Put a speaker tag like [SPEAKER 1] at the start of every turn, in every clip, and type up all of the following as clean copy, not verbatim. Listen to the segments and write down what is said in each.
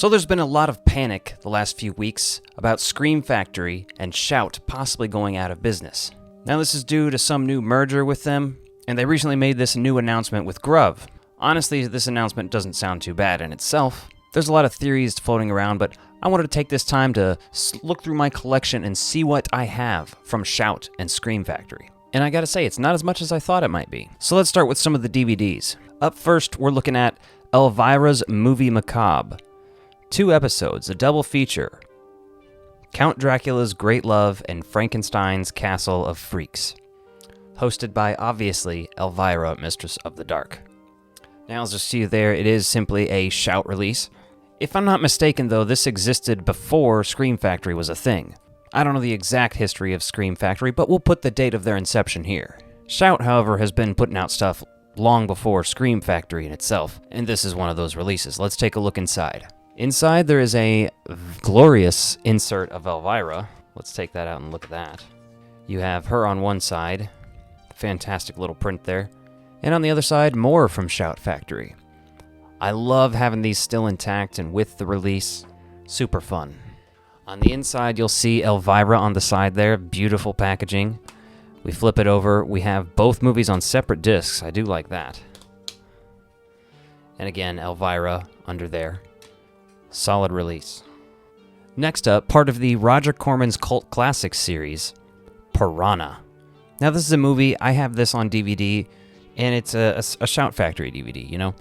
[SPEAKER 1] So there's been a lot of panic the last few weeks about Scream Factory and Shout possibly going out of business. Now this is due to some new merger with them, and they recently made this new announcement with Gruv. Honestly, this announcement doesn't sound too bad in itself. There's a lot of theories floating around, but I wanted to take this time to look through my collection and see what I have from Shout and Scream Factory. And I gotta say, it's not as much as I thought it might be. So let's start with some of the DVDs. Up first, we're looking at Elvira's Movie Macabre. 2 episodes, a double feature. Count Dracula's Great Love and Frankenstein's Castle of Freaks. Hosted by, obviously, Elvira, Mistress of the Dark. Now, as you see there, it is simply a Shout release. If I'm not mistaken, though, this existed before Scream Factory was a thing. I don't know the exact history of Scream Factory, but we'll put the date of their inception here. Shout, however, has been putting out stuff long before Scream Factory in itself, and this is one of those releases. Let's take a look inside. Inside, there is a glorious insert of Elvira. Let's take that out and look at that. You have her on one side. Fantastic little print there. And on the other side, more from Shout Factory. I love having these still intact and with the release. Super fun. On the inside, you'll see Elvira on the side there. Beautiful packaging. We flip it over. We have both movies on separate discs. I do like that. And again, Elvira under there. Solid release. Next up, part of the Roger Corman's Cult Classics series, Piranha. Now this is a movie, I have this on DVD, and it's a Shout Factory DVD, you know?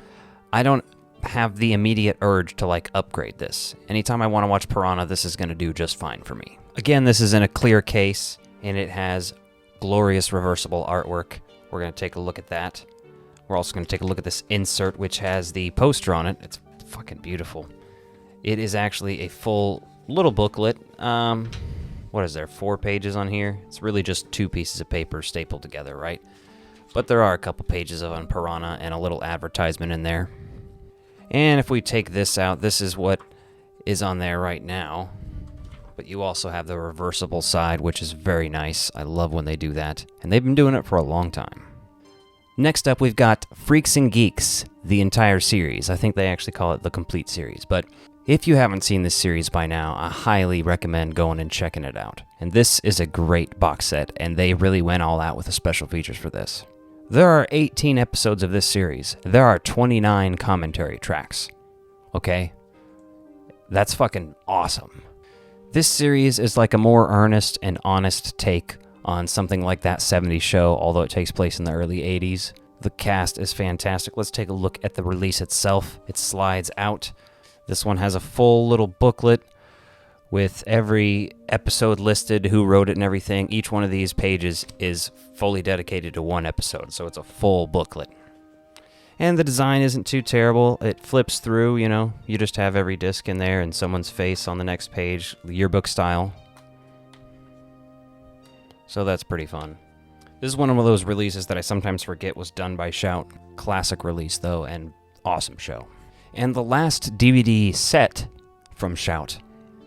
[SPEAKER 1] I don't have the immediate urge to upgrade this. Anytime I want to watch Piranha, this is going to do just fine for me. Again, this is in a clear case, and it has glorious reversible artwork. We're going to take a look at that. We're also going to take a look at this insert, which has the poster on it. It's fucking beautiful. It is actually a full little booklet. What is there, 4 pages on here? It's really just 2 pieces of paper stapled together, right? But there are a couple pages on Piranha and a little advertisement in there. And if we take this out, this is what is on there right now. But you also have the reversible side, which is very nice. I love when they do that. And they've been doing it for a long time. Next up, we've got Freaks and Geeks, the entire series. I think they actually call it the complete series, but if you haven't seen this series by now, I highly recommend going and checking it out. And this is a great box set, and they really went all out with the special features for this. There are 18 episodes of this series. There are 29 commentary tracks. Okay? That's fucking awesome. This series is like a more earnest and honest take on something like That 70s Show, although it takes place in the early 80s. The cast is fantastic. Let's take a look at the release itself. It slides out. This one has a full little booklet with every episode listed, who wrote it and everything. Each one of these pages is fully dedicated to one episode, so it's a full booklet. And the design isn't too terrible. It flips through, you know. You just have every disc in there and someone's face on the next page, yearbook style. So that's pretty fun. This is one of those releases that I sometimes forget was done by Shout. Classic release, though, and awesome show. And the last DVD set from Shout,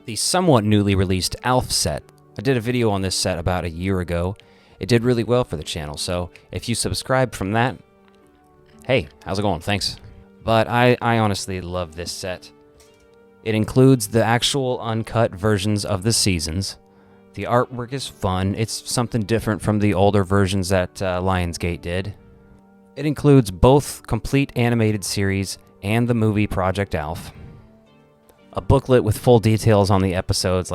[SPEAKER 1] the somewhat newly released ALF set. I did a video on this set about a year ago. It did really well for the channel, so if you subscribed from that, hey, how's it going? Thanks. But I honestly love this set. It includes the actual uncut versions of the seasons. The artwork is fun. It's something different from the older versions that Lionsgate did. It includes both complete animated series and the movie Project ALF. A booklet with full details on the episodes.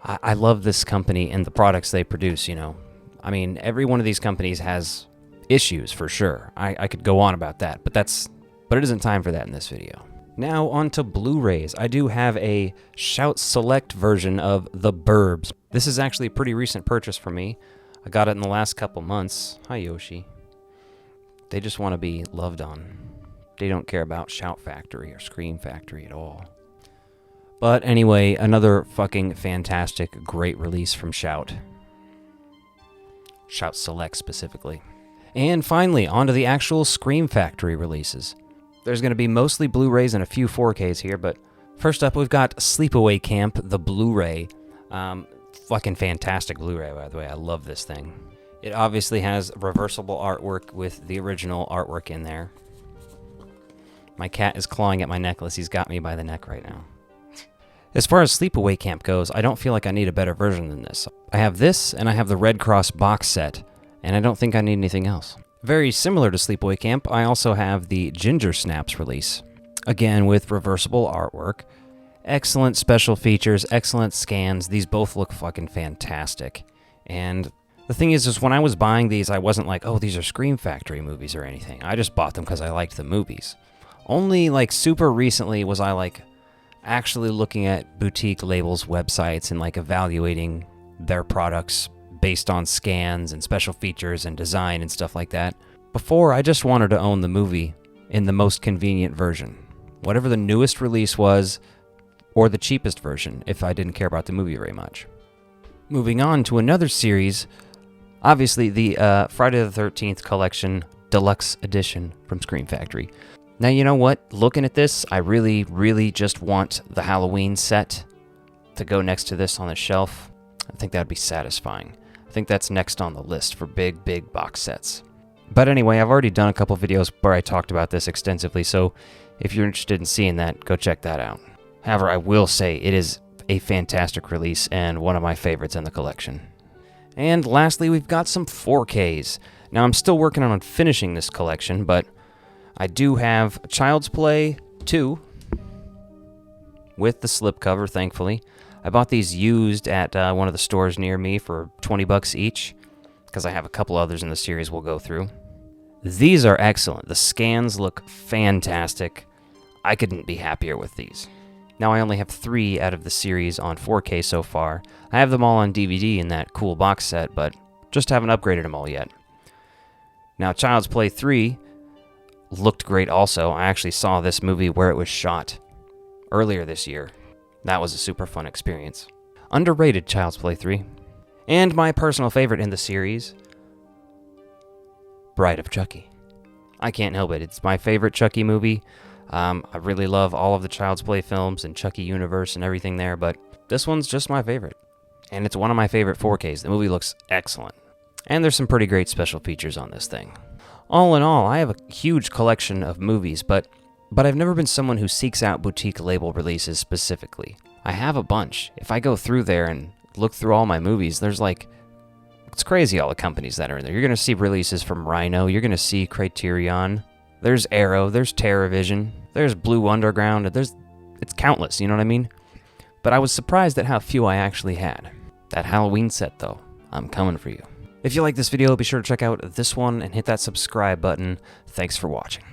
[SPEAKER 1] I love this company and the products they produce, you know. I mean, every one of these companies has issues for sure. I could go on about that, but it isn't time for that in this video. Now on to Blu-rays. I do have a Shout Select version of The Burbs. This is actually a pretty recent purchase for me. I got it in the last couple months. Hi, Yoshi. They just want to be loved on. They don't care about Shout Factory or Scream Factory at all. But anyway, another fucking fantastic, great release from Shout. Shout Select specifically. And finally, onto the actual Scream Factory releases. There's going to be mostly Blu-rays and a few 4Ks here, but first up we've got Sleepaway Camp, the Blu-ray. Fucking fantastic Blu-ray, by the way. I love this thing. It obviously has reversible artwork with the original artwork in there. My cat is clawing at my necklace. He's got me by the neck right now. As far as Sleepaway Camp goes, I don't feel like I need a better version than this. I have this, and I have the Red Cross box set, and I don't think I need anything else. Very similar to Sleepaway Camp, I also have the Ginger Snaps release. Again, with reversible artwork. Excellent special features, excellent scans. These both look fucking fantastic. And the thing is when I was buying these, I wasn't like, oh, these are Scream Factory movies or anything. I just bought them because I liked the movies. Only, like, super recently was I, like, actually looking at boutique labels' websites and, like, evaluating their products based on scans and special features and design and stuff like that. Before, I just wanted to own the movie in the most convenient version. Whatever the newest release was, or the cheapest version, if I didn't care about the movie very much. Moving on to another series, obviously the Friday the 13th Collection Deluxe Edition from Scream Factory. Now, you know what? Looking at this, I really, really just want the Halloween set to go next to this on the shelf. I think that'd be satisfying. I think that's next on the list for big, big box sets. But anyway, I've already done a couple videos where I talked about this extensively, so if you're interested in seeing that, go check that out. However, I will say it is a fantastic release and one of my favorites in the collection. And lastly, we've got some 4Ks. Now, I'm still working on finishing this collection, but I do have Child's Play 2 with the slipcover, thankfully. I bought these used at one of the stores near me for 20 bucks each, because I have a couple others in the series we'll go through. These are excellent. The scans look fantastic. I couldn't be happier with these. Now, I only have 3 out of the series on 4K so far. I have them all on DVD in that cool box set, but just haven't upgraded them all yet. Now, Child's Play 3 looked great also. I actually saw this movie where it was shot earlier this year. That was a super fun experience. Underrated Child's Play 3. And my personal favorite in the series, Bride of Chucky. I can't help it. It's my favorite Chucky movie. I really love all of the Child's Play films and Chucky universe and everything there, but this one's just my favorite. And it's one of my favorite 4Ks. The movie looks excellent. And there's some pretty great special features on this thing. All in all, I have a huge collection of movies, but I've never been someone who seeks out boutique label releases specifically. I have a bunch. If I go through there and look through all my movies, there's like, it's crazy all the companies that are in there. You're going to see releases from Rhino, you're going to see Criterion, there's Arrow, there's TerraVision, there's Blue Underground, it's countless, you know what I mean? But I was surprised at how few I actually had. That Halloween set though, I'm coming for you. If you like this video, be sure to check out this one and hit that subscribe button. Thanks for watching.